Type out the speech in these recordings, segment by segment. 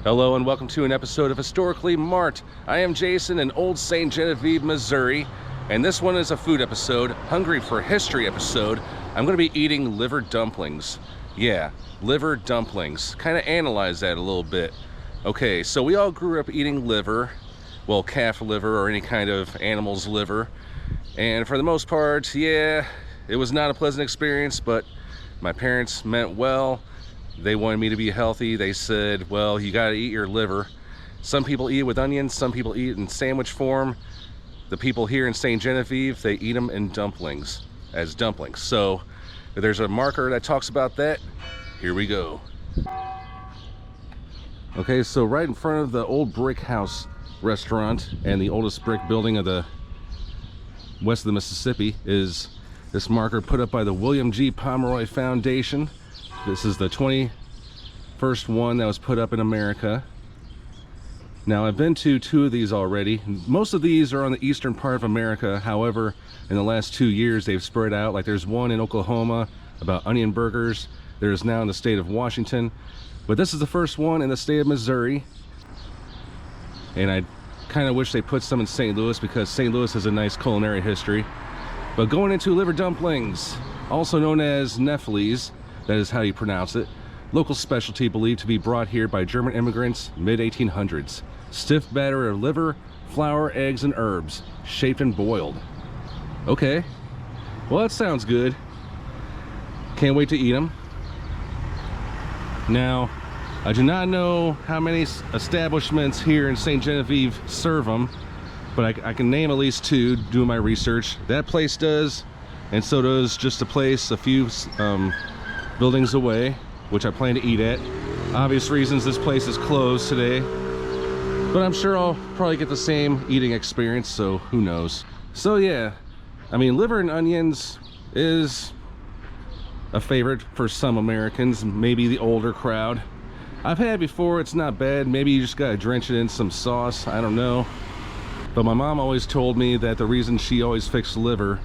Hello and welcome to an episode of Historically Mart. I am Jason in Old Sainte Genevieve, Missouri, and this one is a food episode, Hungry for History episode. I'm going to be eating liver dumplings. Yeah, liver dumplings. Kind of analyze that a little bit. Okay, so we all grew up eating liver, well, calf liver or any kind of animal's liver, and for the most part, yeah, it was not a pleasant experience, but my parents meant well. They wanted me to be healthy. They said, well, you got to eat your liver. Some people eat it with onions, some people eat it in sandwich form. The people here in Sainte Genevieve, they eat them in dumplings, as dumplings. So if there's a marker that talks about that, here we go. Okay, so right in front of the old brick house restaurant and the oldest brick building of the west of the Mississippi is this marker put up by the William G. Pomeroy Foundation. This is the 21st one that was put up in America. Now, I've been to two of these already. Most of these are on the eastern part of America. However, in the last 2 years, they've spread out. Like there's one in Oklahoma about onion burgers. There's now in the state of Washington. But this is the first one in the state of Missouri. And I kind of wish they put some in St. Louis because St. Louis has a nice culinary history. But going into liver dumplings, also known as Nefles, that is how you pronounce it. Local specialty believed to be brought here by German immigrants mid-1800s. Stiff batter of liver, flour, eggs, and herbs, shaped and boiled. Okay, well that sounds good. Can't wait to eat them. Now, I do not know how many establishments here in Sainte Genevieve serve them, but I can name at least two doing my research. That place does, and so does just a place a few buildings away, which I plan to eat at. Obvious reasons this place is closed today, but I'm sure I'll probably get the same eating experience, so who knows. So yeah, I mean, liver and onions is a favorite for some Americans, maybe the older crowd. I've had it before, it's not bad. Maybe you just gotta drench it in some sauce, I don't know. But my mom always told me that the reason she always fixed liver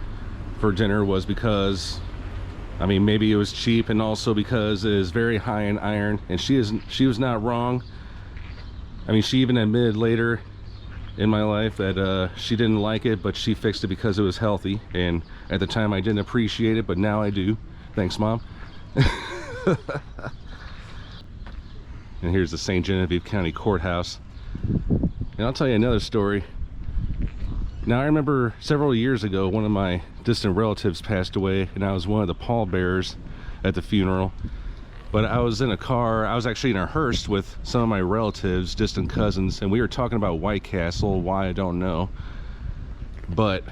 for dinner was because, I mean, maybe it was cheap, and also because it is very high in iron, and she was not wrong. I mean, she even admitted later in my life that she didn't like it, but she fixed it because it was healthy, and at the time I didn't appreciate it, but now I do. Thanks, Mom. And here's the Sainte Genevieve County Courthouse. And I'll tell you another story. Now, I remember several years ago, one of my distant relatives passed away, and I was one of the pallbearers at the funeral. But I was in a car, I was actually in a hearse with some of my relatives, distant cousins, and we were talking about White Castle. Why, I don't know. But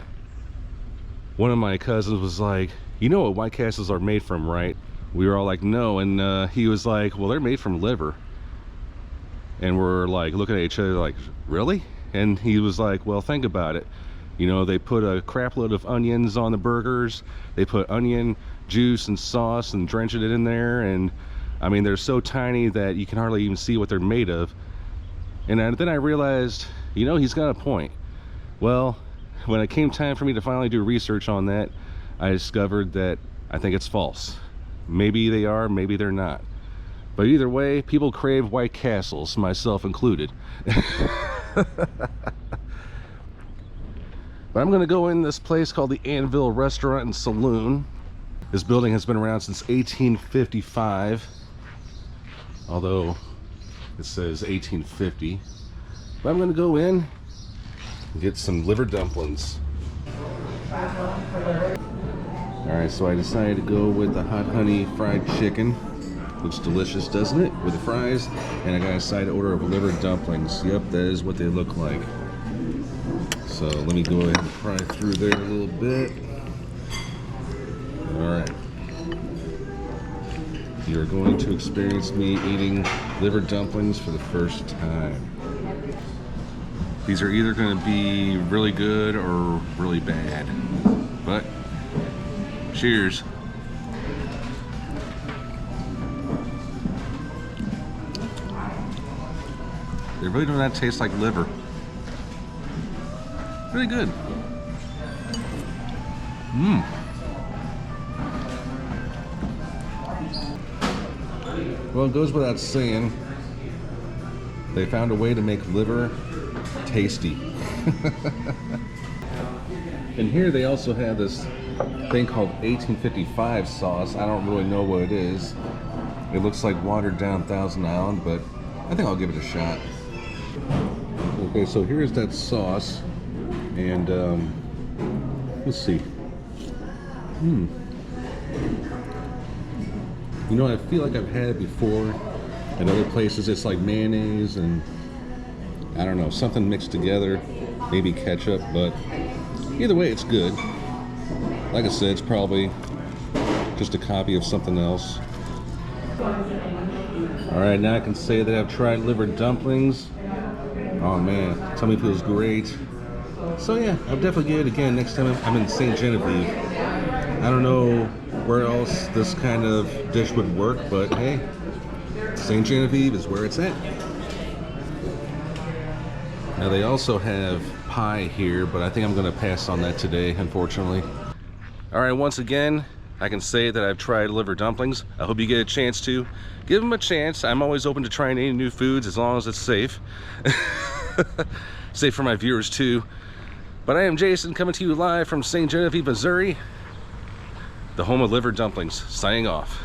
one of my cousins was like, you know what White Castles are made from, right? We were all like, no, and he was like, well, they're made from liver. And we're like looking at each other like, really? And he was like, well, think about it. You know, they put a crap load of onions on the burgers. They put onion juice and sauce and drench it in there. And I mean, they're so tiny that you can hardly even see what they're made of. And then I realized, you know, he's got a point. Well, when it came time for me to finally do research on that, I discovered that I think it's false. Maybe they are, maybe they're not. But either way, people crave White Castles, myself included. But I'm gonna go in this place called the Anvil Restaurant and Saloon. This building has been around since 1855, although it says 1850. But I'm gonna go in and get some liver dumplings. Alright, so I decided to go with the hot honey fried chicken. Looks delicious, doesn't it? With the fries. And I got a side order of liver dumplings. Yep, that is what they look like. So let me go ahead and pry through there a little bit. Alright. You're going to experience me eating liver dumplings for the first time. These are either going to be really good or really bad. But, cheers. They really do not taste like liver. Really good. Well, it goes without saying, They found a way to make liver tasty. And here they also have this thing called 1855 sauce. I don't really know what it is. It looks like watered down Thousand Island, but I think I'll give it a shot. Okay, so here's that sauce, and let's see. You know, I feel like I've had it before in other places. It's like mayonnaise and I don't know, something mixed together, maybe ketchup, but either way, it's good. Like I said, it's probably just a copy of something else. All right, now I can say that I've tried liver dumplings. Oh man, tell me it feels great. So yeah, I'll definitely get it again next time I'm in Sainte Genevieve. I don't know where else this kind of dish would work, but hey, Sainte Genevieve is where it's at. Now they also have pie here, but I think I'm gonna pass on that today, unfortunately. All right, once again, I can say that I've tried liver dumplings. I hope you get a chance to. Give them a chance. I'm always open to trying any new foods as long as it's safe. Safe for my viewers too. But I am Jason, coming to you live from Sainte Genevieve, Missouri, the home of liver dumplings, signing off.